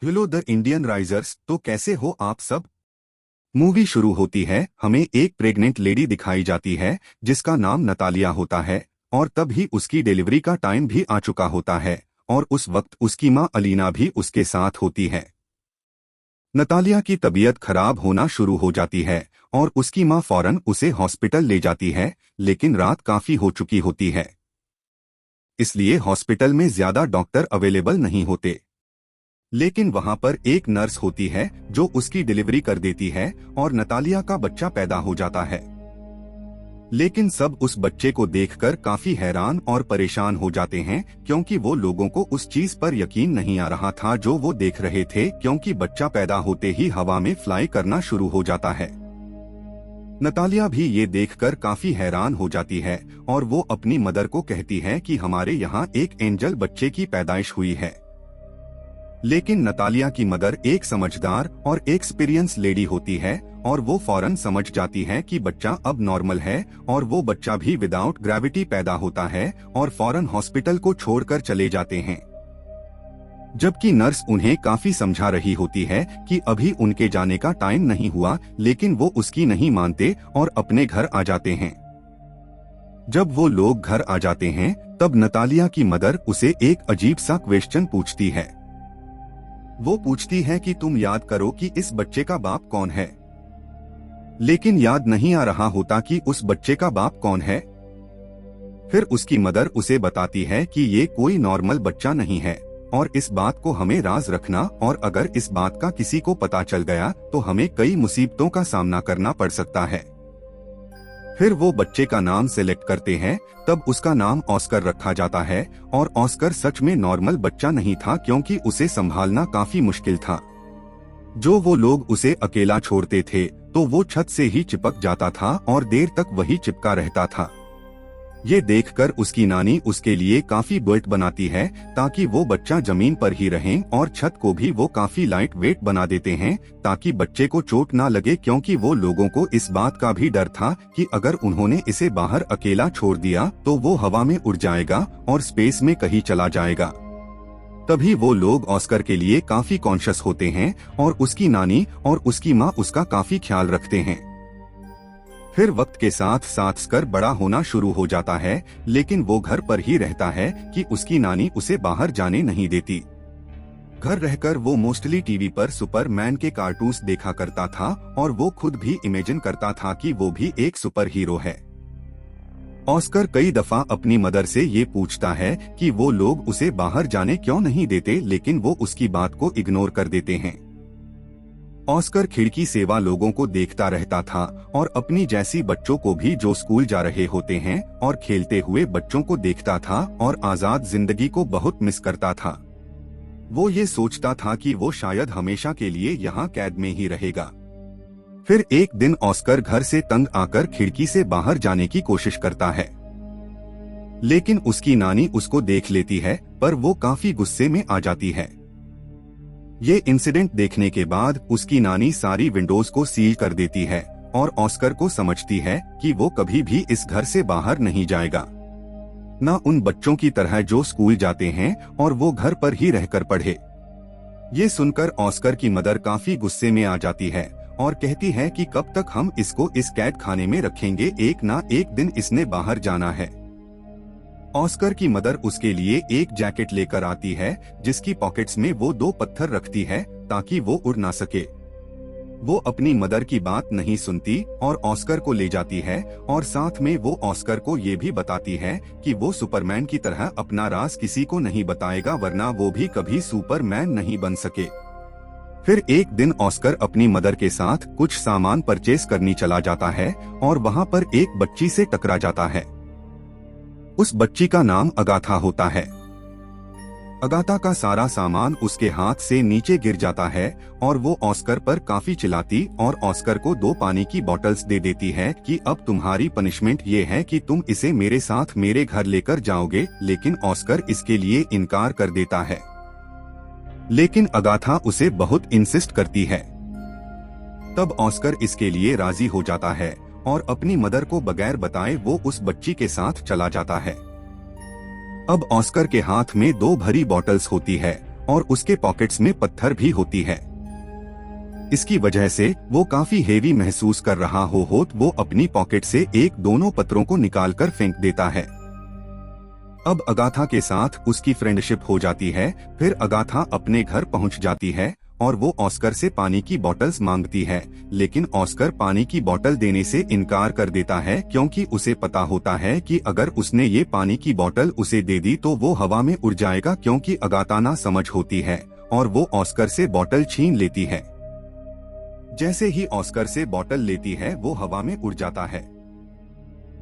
Hello the Indian risers. तो कैसे हो आप सब। मूवी शुरू होती है, हमें एक प्रेग्नेंट लेडी दिखाई जाती है जिसका नाम नतालिया होता है। और तब ही उसकी डिलीवरी का टाइम भी आ चुका होता है। और उस वक्त उसकी माँ अलीना भी उसके साथ होती है। नतालिया की तबीयत खराब होना शुरू हो जाती है और उसकी माँ फौरन उसे हॉस्पिटल ले जाती है, लेकिन रात काफी हो चुकी होती है, इसलिए हॉस्पिटल में ज्यादा डॉक्टर अवेलेबल नहीं होते। लेकिन वहां पर एक नर्स होती है जो उसकी डिलीवरी कर देती है और नतालिया का बच्चा पैदा हो जाता है। लेकिन सब उस बच्चे को देखकर काफी हैरान और परेशान हो जाते हैं, क्योंकि वो लोगों को उस चीज पर यकीन नहीं आ रहा था जो वो देख रहे थे, क्योंकि बच्चा पैदा होते ही हवा में फ्लाई करना शुरू हो जाता है। नतालिया भी ये देखकर काफी हैरान हो जाती है और वो अपनी मदर को कहती है कि हमारे यहाँ एक एंजल बच्चे की पैदाइश हुई है। लेकिन नतालिया की मदर एक समझदार और एक्सपीरियंस लेडी होती है और वो फौरन समझ जाती है कि बच्चा अब नॉर्मल है और वो बच्चा भी विदाउट ग्रेविटी पैदा होता है और फौरन हॉस्पिटल को छोड़कर चले जाते हैं। जबकि नर्स उन्हें काफी समझा रही होती है कि अभी उनके जाने का टाइम नहीं हुआ, लेकिन वो उसकी नहीं मानते और अपने घर आ जाते हैं। जब वो लोग घर आ जाते हैं तब नतालिया की मदर उसे एक अजीब सा क्वेश्चन पूछती है। वो पूछती है कि तुम याद करो कि इस बच्चे का बाप कौन है। लेकिन याद नहीं आ रहा होता कि उस बच्चे का बाप कौन है। फिर उसकी मदर उसे बताती है कि ये कोई नॉर्मल बच्चा नहीं है और इस बात को हमें राज रखना, और अगर इस बात का किसी को पता चल गया तो हमें कई मुसीबतों का सामना करना पड़ सकता है। फिर वो बच्चे का नाम सिलेक्ट करते हैं। तब उसका नाम ऑस्कर रखा जाता है और ऑस्कर सच में नॉर्मल बच्चा नहीं था, क्योंकि उसे संभालना काफी मुश्किल था। जो वो लोग उसे अकेला छोड़ते थे तो वो छत से ही चिपक जाता था और देर तक वही चिपका रहता था। ये देखकर उसकी नानी उसके लिए काफी बेल्ट बनाती है ताकि वो बच्चा जमीन पर ही रहे, और छत को भी वो काफी लाइट वेट बना देते हैं ताकि बच्चे को चोट ना लगे, क्योंकि वो लोगों को इस बात का भी डर था कि अगर उन्होंने इसे बाहर अकेला छोड़ दिया तो वो हवा में उड़ जाएगा और स्पेस में कहीं चला जाएगा। तभी वो लोग ऑस्कर के लिए काफी कॉन्शियस होते हैं और उसकी नानी और उसकी माँ उसका काफी ख्याल रखते हैं। फिर वक्त के साथ साथ ऑस्कर बड़ा होना शुरू हो जाता है, लेकिन वो घर पर ही रहता है कि उसकी नानी उसे बाहर जाने नहीं देती। घर रहकर वो मोस्टली टीवी पर सुपरमैन के कार्टून्स देखा करता था और वो खुद भी इमेजिन करता था कि वो भी एक सुपर हीरो है। ऑस्कर कई दफा अपनी मदर से ये पूछता है कि वो लोग उसे बाहर जाने क्यों नहीं देते, लेकिन वो उसकी बात को इग्नोर कर देते हैं। ऑस्कर खिड़की सेवा लोगों को देखता रहता था और अपनी जैसी बच्चों को भी जो स्कूल जा रहे होते हैं और खेलते हुए बच्चों को देखता था और आजाद जिंदगी को बहुत मिस करता था। वो ये सोचता था कि वो शायद हमेशा के लिए यहाँ कैद में ही रहेगा। फिर एक दिन ऑस्कर घर से तंग आकर खिड़की से बाहर जाने की कोशिश करता है, लेकिन उसकी नानी उसको देख लेती है, पर वो काफी गुस्से में आ जाती है। ये इंसिडेंट देखने के बाद उसकी नानी सारी विंडोज को सील कर देती है और ऑस्कर को समझती है कि वो कभी भी इस घर से बाहर नहीं जाएगा, न उन बच्चों की तरह जो स्कूल जाते हैं और वो घर पर ही रहकर पढ़े। ये सुनकर ऑस्कर की मदर काफी गुस्से में आ जाती है और कहती है कि कब तक हम इसको इस कैद खाने में रखेंगे, एक ना एक दिन इसने बाहर जाना है। ऑस्कर की मदर उसके लिए एक जैकेट लेकर आती है जिसकी पॉकेट्स में वो 2 पत्थर रखती है ताकि वो उड़ ना सके। वो अपनी मदर की बात नहीं सुनती और ऑस्कर को ले जाती है, और साथ में वो ऑस्कर को ये भी बताती है कि वो सुपरमैन की तरह अपना राज किसी को नहीं बताएगा, वरना वो भी कभी सुपरमैन नहीं बन सके। फिर एक दिन ऑस्कर अपनी मदर के साथ कुछ सामान परचेस करनी चला जाता है और वहाँ पर एक बच्ची से टकरा जाता है। उस बच्ची का नाम अगाथा होता है। अगाथा का सारा सामान उसके हाथ से नीचे गिर जाता है और वो ऑस्कर पर काफी चिल्लाती और ऑस्कर को 2 पानी की बॉटल्स दे देती है कि अब तुम्हारी पनिशमेंट ये है कि तुम इसे मेरे साथ मेरे घर लेकर जाओगे, लेकिन ऑस्कर इसके लिए इनकार कर देता है। लेकिन अगाथा उसे बहुत इंसिस्ट करती है। तब ऑस्कर इसके लिए राजी हो जाता है और अपनी मदर को बगैर बताए वो उस बच्ची के साथ चला जाता है। अब ऑस्कर के हाथ में 2 भरी बॉटल्स होती है और उसके पॉकेट्स में पत्थर भी होती है। इसकी वजह से वो काफी हेवी महसूस कर रहा हो वो अपनी पॉकेट से एक दोनों पत्थरों को निकालकर फेंक देता है। अब अगाथा के साथ उसकी फ्रेंडशिप हो जाती है। फिर अगाथा अपने घर पहुंच जाती है और वो ऑस्कर से पानी की बॉटल्स मांगती है, लेकिन ऑस्कर पानी की बोतल देने से इनकार कर देता है क्योंकि उसे पता होता है कि अगर उसने ये पानी की बोतल उसे दे दी तो वो हवा में उड़ जाएगा, क्योंकि अगाथा ना समझ होती है और वो ऑस्कर से बोतल छीन लेती है। जैसे ही ऑस्कर से बोतल लेती है वो हवा में उड़ जाता है।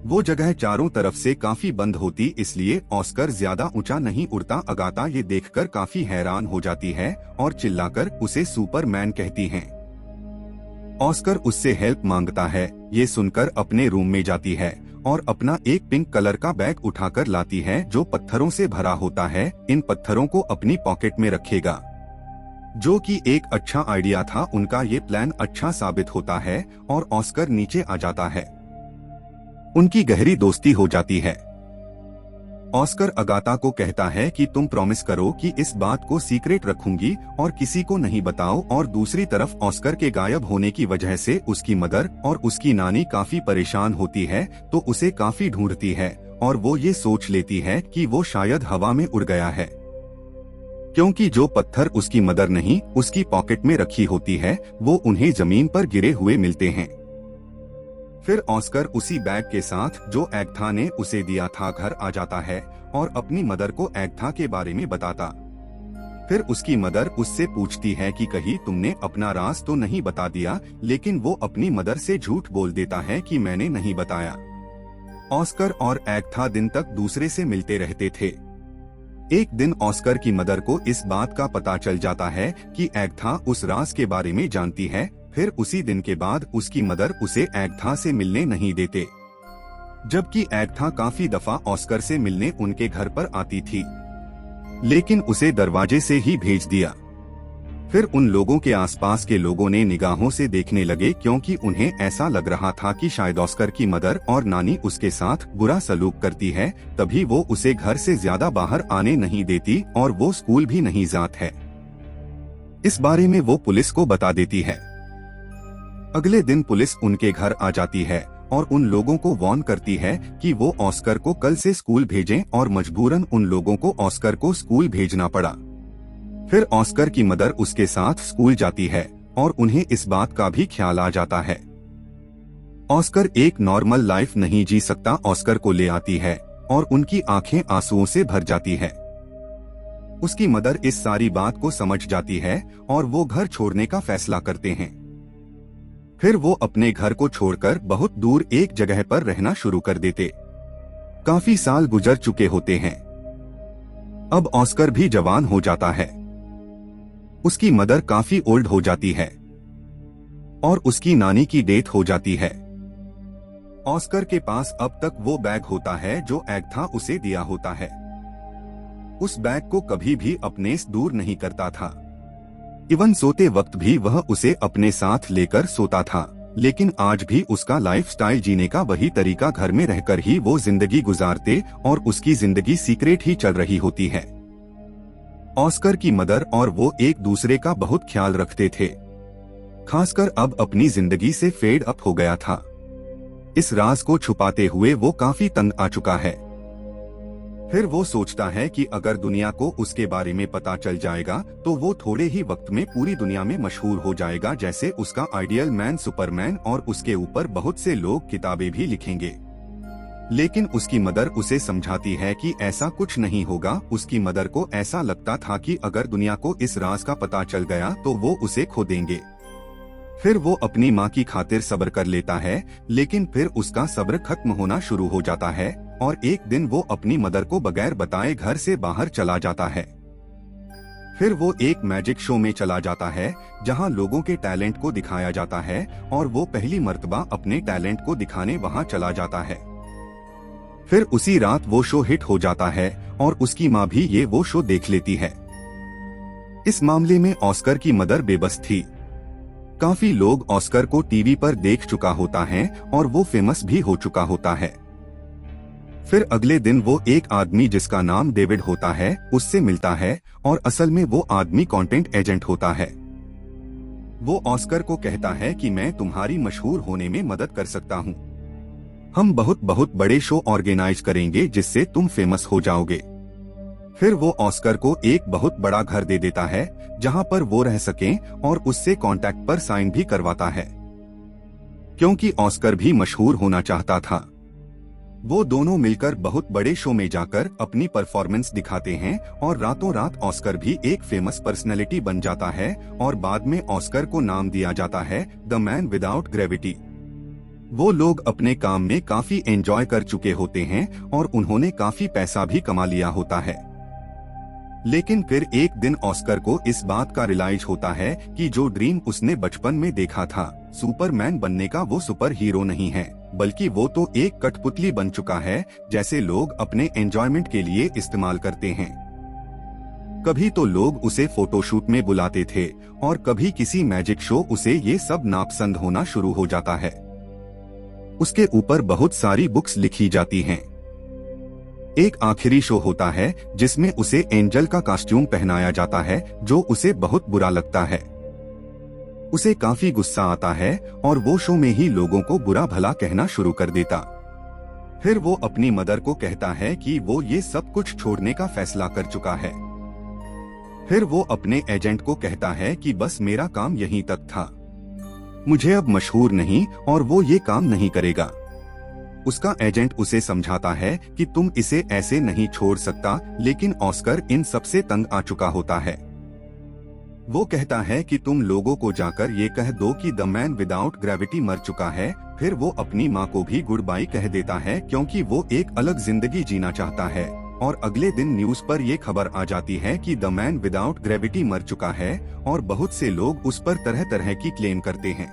वो जगह चारों तरफ से काफी बंद होती, इसलिए ऑस्कर ज्यादा ऊंचा नहीं उड़ता। अगाथा ये देखकर काफी हैरान हो जाती है और चिल्लाकर उसे सुपरमैन कहती है। ऑस्कर उससे हेल्प मांगता है। ये सुनकर अपने रूम में जाती है और अपना एक पिंक कलर का बैग उठाकर लाती है जो पत्थरों से भरा होता है। इन पत्थरों को अपनी पॉकेट में रखेगा, जो कि एक अच्छा आइडिया था। उनका ये प्लान अच्छा साबित होता है और ऑस्कर नीचे आ जाता है। उनकी गहरी दोस्ती हो जाती है। ऑस्कर अगाथा को कहता है कि तुम प्रॉमिस करो कि इस बात को सीक्रेट रखूंगी और किसी को नहीं बताओ। और दूसरी तरफ ऑस्कर के गायब होने की वजह से उसकी मदर और उसकी नानी काफी परेशान होती है, तो उसे काफी ढूंढती है और वो ये सोच लेती है कि वो शायद हवा में उड़ गया है, क्योंकि जो पत्थर उसकी मदर नहीं उसकी पॉकेट में रखी होती है वो उन्हें जमीन पर गिरे हुए मिलते हैं। फिर ऑस्कर उसी बैग के साथ जो एगाथा ने उसे दिया था घर आ जाता है और अपनी मदर को एगाथा के बारे में बताता। फिर उसकी मदर उससे पूछती है कि कहीं तुमने अपना राज तो नहीं बता दिया, लेकिन वो अपनी मदर से झूठ बोल देता है कि मैंने नहीं बताया। ऑस्कर और एगाथा दिन तक दूसरे से मिलते रहते थे। एक दिन ऑस्कर की मदर को इस बात का पता चल जाता है कि एगाथा उस राज के बारे में जानती है। फिर उसी दिन के बाद उसकी मदर उसे एगाथा से मिलने नहीं देते, जबकि एगाथा काफी दफा ऑस्कर से मिलने उनके घर पर आती थी, लेकिन उसे दरवाजे से ही भेज दिया। फिर उन लोगों के आसपास के लोगों ने निगाहों से देखने लगे, क्योंकि उन्हें ऐसा लग रहा था कि शायद ऑस्कर की मदर और नानी उसके साथ बुरा सलूक करती है, तभी वो उसे घर से ज्यादा बाहर आने नहीं देती और वो स्कूल भी नहीं जाता है। इस बारे में वो पुलिस को बता देती है। अगले दिन पुलिस उनके घर आ जाती है और उन लोगों को वार्न करती है कि वो ऑस्कर को कल से स्कूल भेजें, और मजबूरन उन लोगों को ऑस्कर को स्कूल भेजना पड़ा। फिर ऑस्कर की मदर उसके साथ स्कूल जाती है और उन्हें इस बात का भी ख्याल आ जाता है। ऑस्कर एक नॉर्मल लाइफ नहीं जी सकता। ऑस्कर को ले आती है और उनकी आंखें आंसुओं से भर जाती है। उसकी मदर इस सारी बात को समझ जाती है और वो घर छोड़ने का फैसला करते हैं। फिर वो अपने घर को छोड़कर बहुत दूर एक जगह पर रहना शुरू कर देते। काफी साल गुजर चुके होते हैं। अब ऑस्कर भी जवान हो जाता है। उसकी मदर काफी ओल्ड हो जाती है और उसकी नानी की डेथ हो जाती है। ऑस्कर के पास अब तक वो बैग होता है जो एगाथा उसे दिया होता है। उस बैग को कभी भी अपने से दूर नहीं करता था। इवन सोते वक्त भी वह उसे अपने साथ लेकर सोता था। लेकिन आज भी उसका लाइफस्टाइल जीने का वही तरीका, घर में रहकर ही वो जिंदगी गुजारते और उसकी जिंदगी सीक्रेट ही चल रही होती है। ऑस्कर की मदर और वो एक दूसरे का बहुत ख्याल रखते थे, खासकर अब अपनी जिंदगी से फेड अप हो गया था। इस राज को छुपाते हुए वो काफी तंग आ चुका है। फिर वो सोचता है कि अगर दुनिया को उसके बारे में पता चल जाएगा तो वो थोड़े ही वक्त में पूरी दुनिया में मशहूर हो जाएगा, जैसे उसका आइडियल मैन सुपरमैन, और उसके ऊपर बहुत से लोग किताबें भी लिखेंगे। लेकिन उसकी मदर उसे समझाती है कि ऐसा कुछ नहीं होगा। उसकी मदर को ऐसा लगता था कि अगर दुनिया को इस राज का पता चल गया तो वो उसे खो देंगे। फिर वो अपनी माँ की खातिर सब्र कर लेता है, लेकिन फिर उसका सब्र खत्म होना शुरू हो जाता है और एक दिन वो अपनी मदर को बगैर बताए घर से बाहर चला जाता है। फिर वो एक मैजिक शो में चला जाता है जहां लोगों के टैलेंट को दिखाया जाता है और वो पहली मर्तबा अपने टैलेंट को दिखाने वहां चला जाता है। फिर उसी रात वो शो हिट हो जाता है और उसकी माँ भी ये वो शो देख लेती है। इस मामले में ऑस्कर की मदर बेबस थी। काफी लोग ऑस्कर को टीवी पर देख चुका होता है और वो फेमस भी हो चुका होता है। फिर अगले दिन वो एक आदमी जिसका नाम डेविड होता है उससे मिलता है और असल में वो आदमी कंटेंट एजेंट होता है। वो ऑस्कर को कहता है कि मैं तुम्हारी मशहूर होने में मदद कर सकता हूँ। हम बहुत बहुत बड़े शो ऑर्गेनाइज करेंगे जिससे तुम फेमस हो जाओगे। फिर वो ऑस्कर को एक बहुत बड़ा घर दे देता है जहाँ पर वो रह सकें और उससे कॉन्ट्रैक्ट पर साइन भी करवाता है, क्योंकि ऑस्कर भी मशहूर होना चाहता था। वो दोनों मिलकर बहुत बड़े शो में जाकर अपनी परफॉर्मेंस दिखाते हैं और रातों रात ऑस्कर भी एक फेमस पर्सनैलिटी बन जाता है और बाद में ऑस्कर को नाम दिया जाता है द मैन विदाउट ग्रेविटी। वो लोग अपने काम में काफी एंजॉय कर चुके होते हैं और उन्होंने काफी पैसा भी कमा लिया होता है। लेकिन फिर एक दिन ऑस्कर को इस बात का रियलाइज होता है कि जो ड्रीम उसने बचपन में देखा था सुपरमैन बनने का, वो सुपर हीरो नहीं है बल्कि वो तो एक कठपुतली बन चुका है जैसे लोग अपने एंजॉयमेंट के लिए इस्तेमाल करते हैं। कभी तो लोग उसे फोटोशूट में बुलाते थे और कभी किसी मैजिक शो, उसे ये सब नापसंद होना शुरू हो जाता है। उसके ऊपर बहुत सारी बुक्स लिखी जाती हैं। एक आखिरी शो होता है जिसमें उसे एंजल का कॉस्ट्यूम पहनाया जाता है जो उसे बहुत बुरा लगता है। उसे काफी गुस्सा आता है और वो शो में ही लोगों को बुरा भला कहना शुरू कर देता। फिर वो अपनी मदर को कहता है कि वो ये सब कुछ छोड़ने का फैसला कर चुका है। फिर वो अपने एजेंट को कहता है कि बस मेरा काम यहीं तक था, मुझे अब मशहूर नहीं और वो ये काम नहीं करेगा। उसका एजेंट उसे समझाता है कि तुम इसे ऐसे नहीं छोड़ सकता, लेकिन ऑस्कर इन सबसे तंग आ चुका होता है। वो कहता है कि तुम लोगों को जाकर ये कह दो कि द मैन विदाउट ग्रेविटी मर चुका है। फिर वो अपनी माँ को भी गुड बाय कह देता है क्योंकि वो एक अलग जिंदगी जीना चाहता है। और अगले दिन न्यूज पर ये खबर आ जाती है कि द मैन विदाउट ग्रेविटी मर चुका है और बहुत से लोग उस पर तरह तरह की क्लेम करते हैं।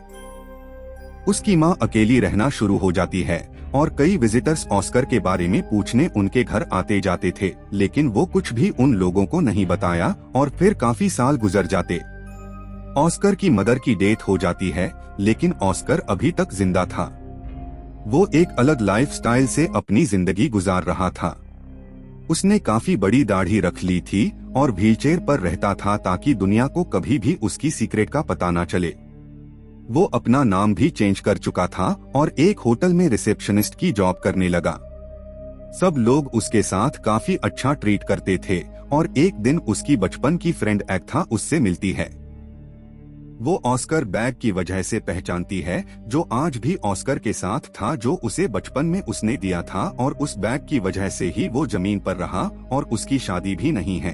उसकी माँ अकेली रहना शुरू हो जाती है और कई विजिटर्स ऑस्कर के बारे में पूछने उनके घर आते जाते थे, लेकिन वो कुछ भी उन लोगों को नहीं बताया और फिर काफी साल गुजर जाते। ऑस्कर की मदर की डेथ हो जाती है, लेकिन ऑस्कर अभी तक जिंदा था। वो एक अलग लाइफस्टाइल से अपनी जिंदगी गुजार रहा था। उसने काफी बड़ी दाढ़ी रख ली थी और व्हीलचेयर पर रहता था ताकि दुनिया को कभी भी उसकी सीक्रेट का पता न चले। वो अपना नाम भी चेंज कर चुका था और एक होटल में रिसेप्शनिस्ट की जॉब करने लगा। सब लोग उसके साथ काफी अच्छा ट्रीट करते थे और एक दिन उसकी बचपन की फ्रेंड एग्था उससे मिलती है। वो ऑस्कर बैग की वजह से पहचानती है जो आज भी ऑस्कर के साथ था, जो उसे बचपन में उसने दिया था, और उस बैग की वजह से ही वो जमीन पर रहा और उसकी शादी भी नहीं है।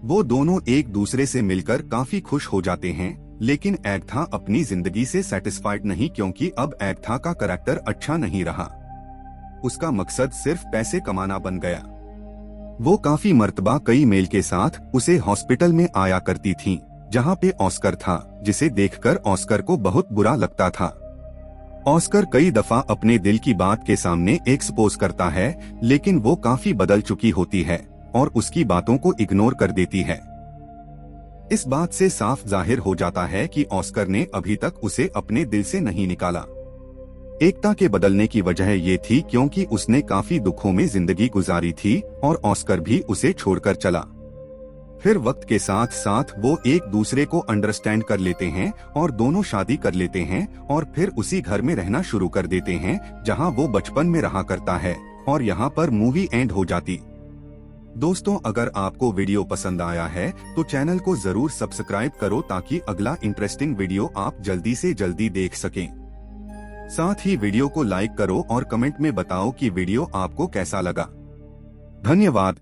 वो दोनों एक दूसरे से मिलकर काफी खुश हो जाते हैं, लेकिन एग्था अपनी जिंदगी से सेटिस्फाइड नहीं क्योंकि अब एग्था का करैक्टर अच्छा नहीं रहा। उसका मकसद सिर्फ पैसे कमाना बन गया। वो काफी मर्तबा कई मेल के साथ उसे हॉस्पिटल में आया करती थीं, जहाँ पे ऑस्कर था, जिसे देखकर ऑस्कर को बहुत बुरा लगता था। ऑस्कर कई दफा अपने दिल की बात के सामने एक्सपोज करता है, लेकिन वो काफी बदल चुकी होती है और उसकी बातों को इग्नोर कर देती है। इस बात से साफ जाहिर हो जाता है कि ऑस्कर ने अभी तक उसे अपने दिल से नहीं निकाला। एकता के बदलने की वजह ये थी क्योंकि उसने काफी दुखों में जिंदगी गुजारी थी और ऑस्कर भी उसे छोड़कर चला। फिर वक्त के साथ साथ वो एक दूसरे को अंडरस्टैंड कर लेते हैं और दोनों शादी कर लेते हैं और फिर उसी घर में रहना शुरू कर देते हैं जहां वो बचपन में रहा करता है, और यहां पर मूवी एंड हो जाती। दोस्तों, अगर आपको वीडियो पसंद आया है तो चैनल को जरूर सब्सक्राइब करो ताकि अगला इंटरेस्टिंग वीडियो आप जल्दी से जल्दी देख सकें। साथ ही वीडियो को लाइक करो और कमेंट में बताओ कि वीडियो आपको कैसा लगा। धन्यवाद।